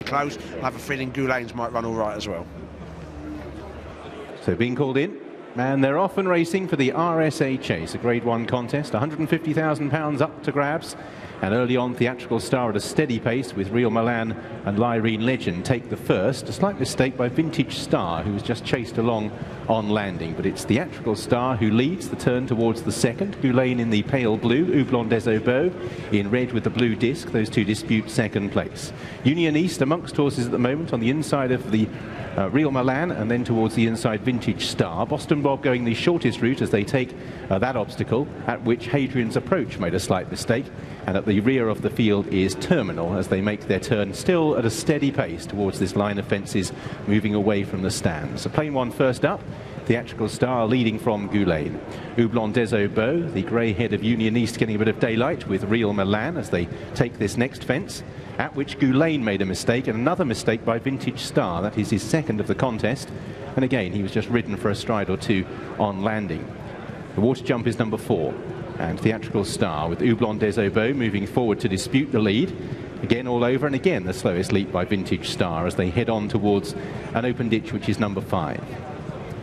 close. I have a feeling Goulane's might run all right as well. So being called in, and they're off and racing for the RSA Chase, a Grade 1 contest, £150,000 up to grabs. And early on, Theatrical Star at a steady pace with Real Milan and Lyrene Legend take the first. A slight mistake by Vintage Star, who was just chased along on landing. But it's Theatrical Star who leads the turn towards the second. Goulane in the pale blue, Houblon des Obeaux in red with the blue disc. Those two dispute second place. Union East amongst horses at the moment on the inside of the Real Milan, and then towards the inside Vintage Star. Boston Bob going the shortest route as they take that obstacle, at which Hadrian's Approach made a slight mistake. And at the rear of the field is Terminal as they make their turn still at a steady pace towards this line of fences, moving away from the stands. So Plain One first up. Theatrical Star leading from Goulane. Houblon des Obeaux, the grey head of Union East, getting a bit of daylight with Real Milan as they take this next fence, at which Goulane made a mistake, and another mistake by Vintage Star. That is his second of the contest, and again he was just ridden for a stride or two on landing. The water jump is number 4, and Theatrical Star with Houblon des Obeaux moving forward to dispute the lead. Again all over, and again the slowest leap by Vintage Star as they head on towards an open ditch which is number 5.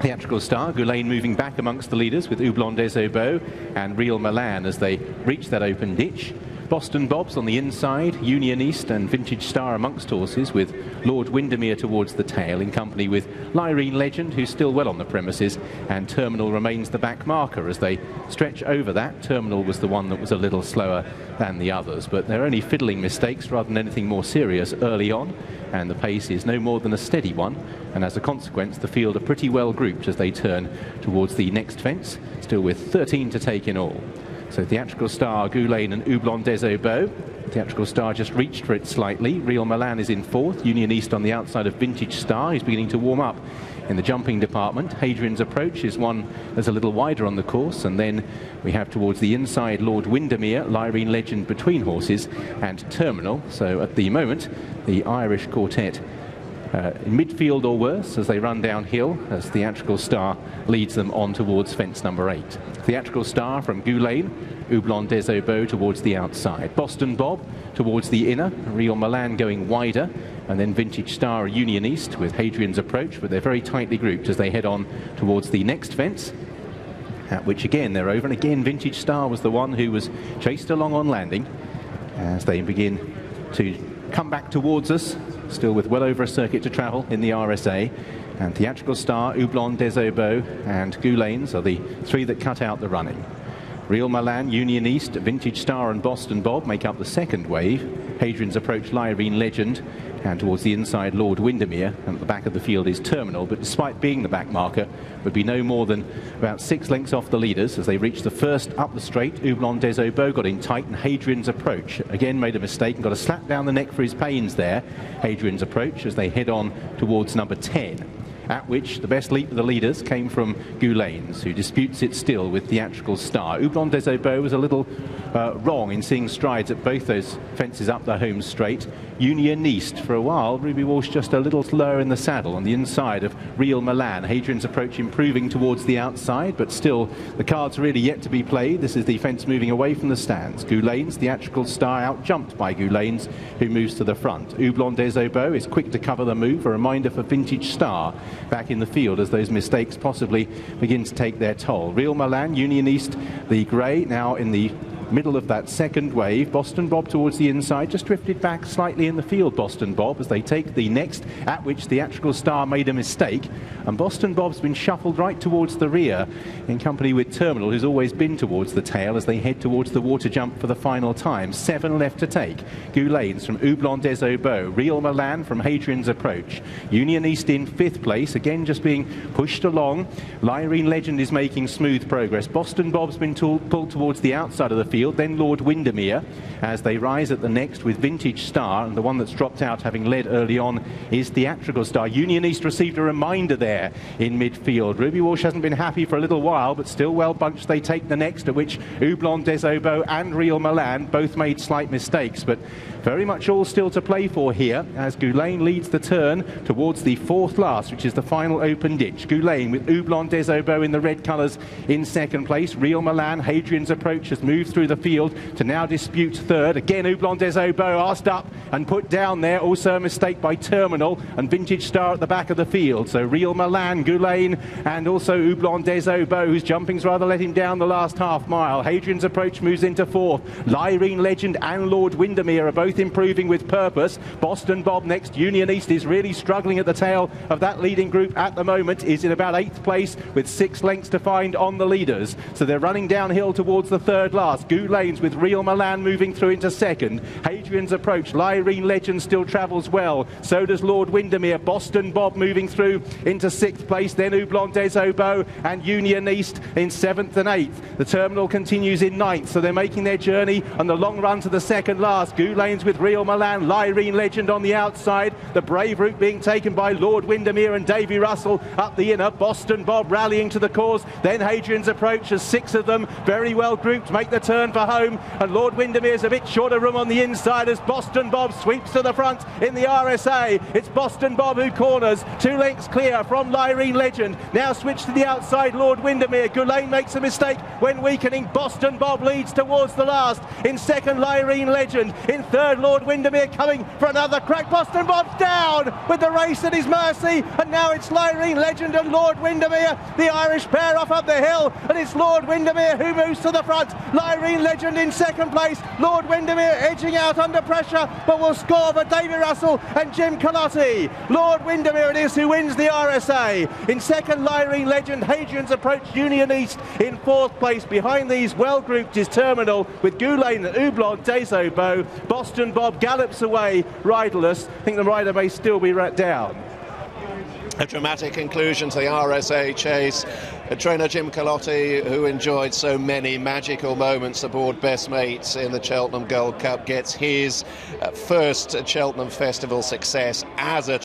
Theatrical Star, Goulane moving back amongst the leaders with Houblon des Obeaux and Real Milan as they reach that open ditch. Boston Bob's on the inside, Union East and Vintage Star amongst horses with Lord Windermere towards the tail in company with Lyrene Legend, who's still well on the premises, and Terminal remains the back marker as they stretch over that. Terminal was the one that was a little slower than the others, but they're only fiddling mistakes rather than anything more serious early on, and the pace is no more than a steady one, and as a consequence the field are pretty well grouped as they turn towards the next fence, still with 13 to take in all. So Theatrical Star, Goulane and Houblon des Obeaux. Theatrical Star just reached for it slightly. Real Milan is in 4th. Union East on the outside of Vintage Star. He's beginning to warm up in the jumping department. Hadrian's Approach is one that's a little wider on the course. And then we have towards the inside Lord Windermere, Lyrene Legend between horses, and Terminal. So at the moment, the Irish quartet in midfield or worse as they run downhill, as Theatrical Star leads them on towards fence number 8. Theatrical Star from Goulane, Houblon des Obeaux towards the outside. Boston Bob towards the inner, Real Milan going wider, and then Vintage Star, Union East with Hadrian's Approach, but they're very tightly grouped as they head on towards the next fence, at which again they're over, and again Vintage Star was the one who was chased along on landing as they begin to come back towards us, still with well over a circuit to travel in the RSA. And Theatrical Star, Houblon des Obeaux and Goulane's are the 3 that cut out the running. Real Milan, Union East, Vintage Star and Boston Bob make up the second wave. Hadrian's Approach, Lyrene Legend, and towards the inside Lord Windermere, and at the back of the field is Terminal, but despite being the back marker would be no more than about 6 lengths off the leaders as they reach the first up the straight. Houblon des Obeaux got in tight, and Hadrian's Approach again made a mistake and got a slap down the neck for his pains there. Hadrian's Approach as they head on towards number 10. At which the best leap of the leaders came from Goulane's, who disputes it still with Theatrical Star. Houblon des Obeaux was a little wrong in seeing strides at both those fences up the home straight. Union East, for a while, Ruby Walsh just a little slower in the saddle on the inside of Real Milan. Hadrian's Approach improving towards the outside, but still the cards really yet to be played. This is the fence moving away from the stands. Goulane's, Theatrical Star out-jumped by Goulane's, who moves to the front. Houblon des Obeaux is quick to cover the move, a reminder for Vintage Star back in the field as those mistakes possibly begin to take their toll. Real Milan, Union East, the grey, now in the middle of that second wave. Boston Bob towards the inside, just drifted back slightly in the field, Boston Bob, as they take the next, at which Theatrical Star made a mistake, and Boston Bob's been shuffled right towards the rear in company with Terminal, who's always been towards the tail as they head towards the water jump for the final time. 7 left to take. Goulane's from Houblon des Obeaux, Real Milan from Hadrian's Approach, Union East in 5th place, again just being pushed along. Lyrene Legend is making smooth progress. Boston Bob's been pulled towards the outside of the field, then Lord Windermere as they rise at the next with Vintage Star, and the one that's dropped out having led early on is Theatrical Star. Union East received a reminder there in midfield. Ruby Walsh hasn't been happy for a little while, but still well bunched. They take the next, at which Houblon des Obeaux and Real Milan both made slight mistakes, but very much all still to play for here as Goulane leads the turn towards the 4th last, which is the final open ditch. Goulane with Houblon des Obeaux in the red colours in 2nd place. Real Milan, Hadrian's Approach, has moved through the field to now dispute 3rd. Again Houblon des Obeaux asked up and put down there. Also a mistake by Terminal and Vintage Star at the back of the field. So Real Milan, Goulaine, and also Houblon des Aubos, whose jumping's rather let him down the last half mile. Hadrian's Approach moves into fourth. Lyrene Legend and Lord Windermere are both improving with purpose. Boston Bob next. Union East is really struggling at the tail of that leading group at the moment, is in about 8th place with 6 lengths to find on the leaders. So they're running downhill towards the third last. Goulaines with Real Milan moving through into second. Hadrian's Approach. Lyrene Legend still travels well. So does Lord Windermere. Boston Bob moving through into 6th place. Then Houblon des Aubos and Union East in 7th and 8th. The Terminal continues in 9th. So they're making their journey on the long run to the second last. Goulaines with Real Milan. Lyrene Legend on the outside. The brave route being taken by Lord Windermere and Davey Russell up the inner. Boston Bob rallying to the cause. Then Hadrian's Approach, as 6 of them very well grouped make the turn for home, and Lord Windermere's a bit short of room on the inside as Boston Bob sweeps to the front in the RSA. It's Boston Bob who corners, 2 lengths clear from Lyrene Legend. Now switch to the outside, Lord Windermere. Goulaine makes a mistake when weakening. Boston Bob leads towards the last. In second, Lyrene Legend. In third, Lord Windermere coming for another crack. Boston Bob's down with the race at his mercy, and now it's Lyrene Legend and Lord Windermere, the Irish pair off up the hill, and it's Lord Windermere who moves to the front. Lyrene Legend in second place. Lord Windermere edging out under pressure, but will score for Davey Russell and Jim Calotti. Lord Windermere it is who wins the RSA. In second, Lyrene Legend. Hadrian's Approach, Union East in 4th place. Behind these, well grouped, is Terminal with Goulaine and Houblon des Aubos. Boston Bob gallops away riderless. I think the rider may still be down. A dramatic conclusion to the RSA Chase. Trainer Jim Calotti, who enjoyed so many magical moments aboard Best Mates in the Cheltenham Gold Cup, gets his first Cheltenham Festival success as a